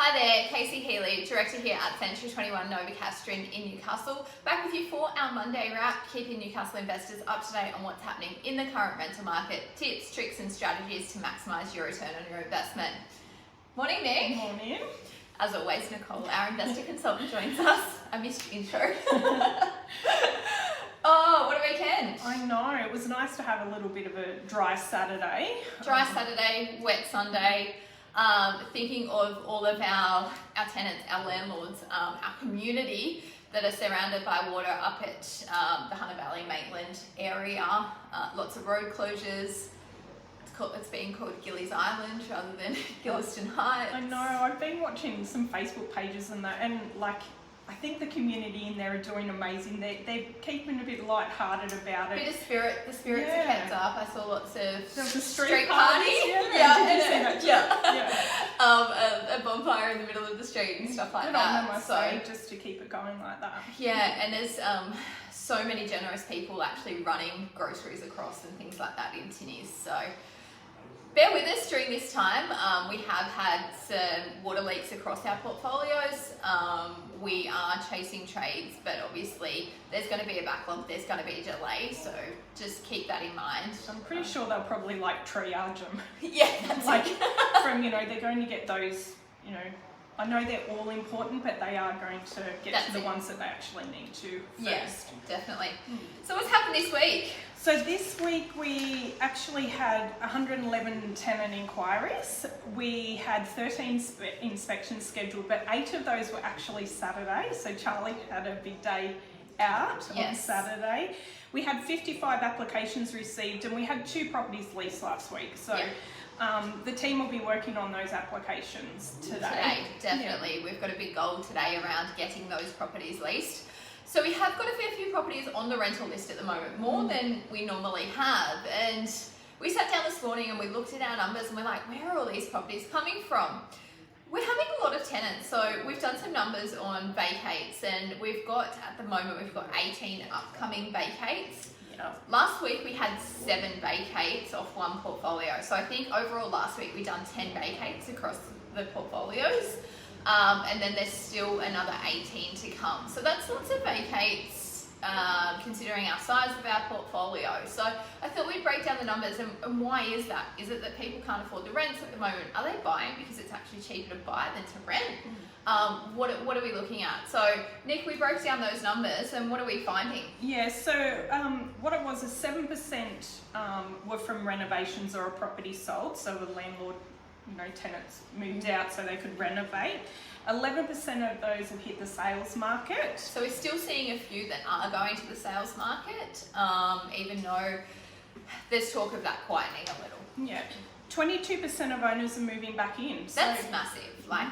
Hi there, Casey Healey, Director here at Century 21 Newcastle in Newcastle. Back with you for our Monday wrap, keeping Newcastle investors up to date on what's happening in the current rental market, tips, tricks and strategies to maximise your return on your investment. Morning, Nick. Morning. As always, Nicole, our investor consultant, joins us. I missed your intro. Oh, what a weekend. I know, it was nice to have a little bit of a dry Saturday. Dry Saturday, wet Sunday. Thinking of all of our tenants, our landlords, our community that are surrounded by water up at the Hunter Valley Maitland area. Lots of road closures. It's being called Gillies Island rather than Gilliston Heights. I know, I've been watching some Facebook pages and that, and like, I think the community in there are doing amazing. They're keeping a bit light-hearted about it. A bit of spirit, the spirits are kept up. I saw lots of there was a street party. Yeah. A bonfire in the middle of the street and stuff like that. So just to keep it going like that. Yeah, and there's so many generous people actually running groceries across and things like that in tinnies. So bear with us during this time. We have had some water leaks across our portfolios. We are chasing trades, but obviously there's going to be a backlog, there's going to be a delay, so just keep that in mind. I'm pretty sure they'll probably like triage them. Yeah, that's like from, they're going to get those, I know they're all important, but they are going to get to the ones that they actually need to first. Yes, definitely. So what's happened this week? So this week we actually had 111 tenant inquiries. We had 13 inspections scheduled, but 8 of those were actually Saturday. So Charlie had a big day out on Saturday. We had 55 applications received and we had 2 properties leased last week. So the team will be working on those applications today. Definitely. We've got a big goal today around getting those properties leased. So we have got a fair few properties on the rental list at the moment, more than we normally have. And we sat down this morning and we looked at our numbers and we're like, where are all these properties coming from? We're having a lot of tenants. So we've done some numbers on vacates and at the moment, we've got 18 upcoming vacates. Last week we had 7 vacates off one portfolio. So I think overall last week we done 10 vacates across the portfolios. And then there's still another 18 to come. So that's lots of vacates considering our size of our portfolio. So I thought we'd break down the numbers and why is that? Is it that people can't afford the rents at the moment? Are they buying because it's actually cheaper to buy than to rent? What are we looking at? So Nick, we broke down those numbers and what are we finding? Yeah, so what it was is 7% were from renovations or a property sold. So the landlord, tenants moved out so they could renovate. 11% of those have hit the sales market. So we're still seeing a few that are going to the sales market, even though there's talk of that quietening a little. Yeah. 22% of owners are moving back in. That's massive. Like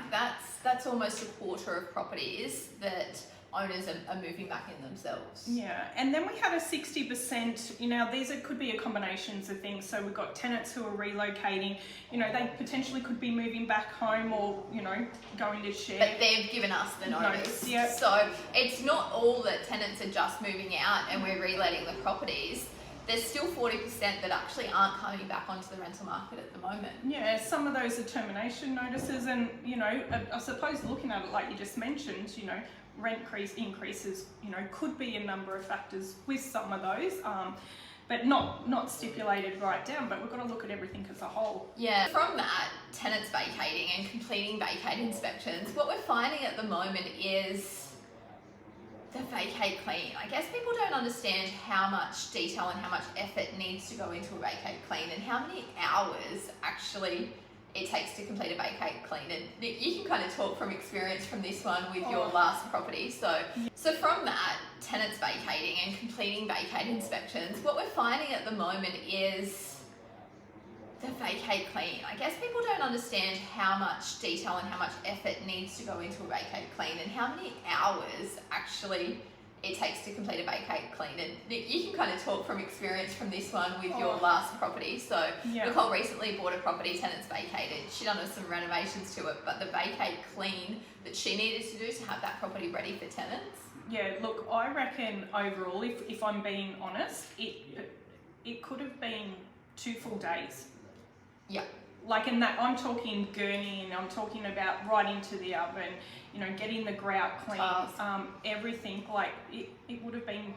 that's almost a quarter of properties that owners are moving back in themselves. Yeah, and then we had a 60%, these could be a combinations of things. So we've got tenants who are relocating, they potentially could be moving back home or, going to share. But they've given us the notice. Yeah. So it's not all that tenants are just moving out and we're reletting the properties. There's still 40% that actually aren't coming back onto the rental market at the moment. Yeah, some of those are termination notices and, I suppose looking at it like you just mentioned, rent increases, could be a number of factors with some of those, but not stipulated right down, but we've got to look at everything as a whole. Yeah, from that, tenants vacating and completing vacate inspections, what we're finding at the moment is the vacate clean. I guess people don't understand how much detail and how much effort needs to go into a vacate clean and how many hours actually it takes to complete a vacate clean. And you can kind of talk from experience from this one with your last property. So from that, tenants vacating and completing vacate inspections, what we're finding at the moment is the vacate clean. I guess people don't understand how much detail and how much effort needs to go into a vacate clean and how many hours actually it takes to complete a vacate clean. And you can kind of talk from experience from this one with your last property. So Nicole recently bought a property, tenants vacated. She done some renovations to it, but the vacate clean that she needed to do to have that property ready for tenants. Yeah, look, I reckon overall, if I'm being honest, it could have been 2 full days. Yeah. like in that, I'm talking gurning, I'm talking about right into the oven, you know, getting the grout clean, everything, like it would have been.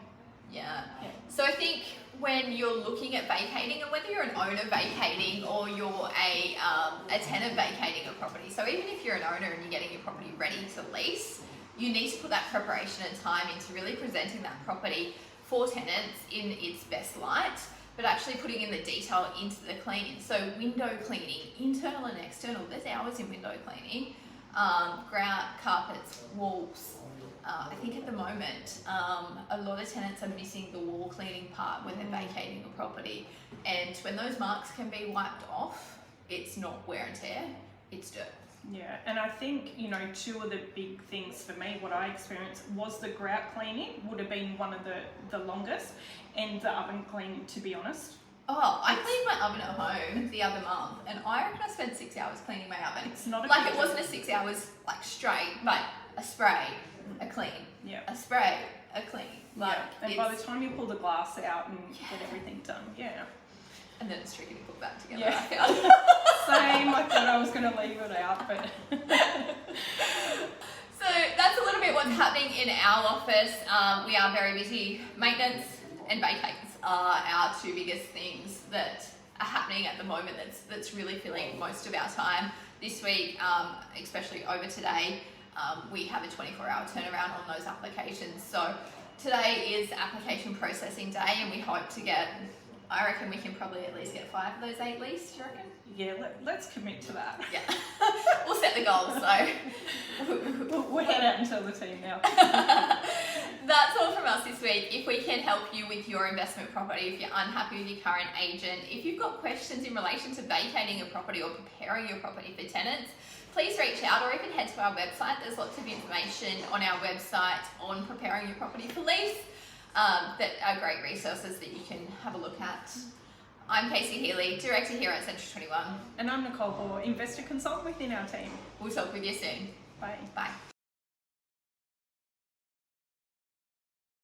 Yeah. So I think when you're looking at vacating, and whether you're an owner vacating or you're a tenant vacating a property, so even if you're an owner and you're getting your property ready to lease, you need to put that preparation and time into really presenting that property for tenants in its best light, but actually putting in the detail into the cleaning. So window cleaning, internal and external, there's hours in window cleaning, grout, carpets, walls. I think at the moment, a lot of tenants are missing the wall cleaning part when they're vacating a property. And when those marks can be wiped off, it's not wear and tear, it's dirt. Yeah, and I think, you know, two of the big things for me, what I experienced was the grout cleaning would have been one of the longest, and the oven cleaning, to be honest. Oh, I cleaned my oven at home the other month, and I reckon I spent 6 hours cleaning my oven. It's not a like it wasn't a 6 hours like straight, but a spray, a clean, a spray, a clean. Like, and by the time you pull the glass out and get everything done, and then it's tricky to put back together. Yeah. I found. Same. I thought I was going to leave it out, but. So that's a little bit what's happening in our office. We are very busy. Maintenance and vacates are our two biggest things that are happening at the moment. That's really filling most of our time. This week, especially over today, we have a 24-hour turnaround on those applications. So today is application processing day, and we hope to get, I reckon we can probably at least get 5 of those 8 leased, do you reckon? Yeah, let's commit to that. Yeah. We'll set the goal, so. We'll head out and tell the team now. That's all from us this week. If we can help you with your investment property, if you're unhappy with your current agent, if you've got questions in relation to vacating a property or preparing your property for tenants, please reach out or even head to our website. There's lots of information on our website on preparing your property for lease that are great resources that you can have a look at. I'm Casey Healey, Director here at Central 21. And I'm Nicole, Hoare, Investor Consultant within our team. We'll talk with you soon. Bye. Bye.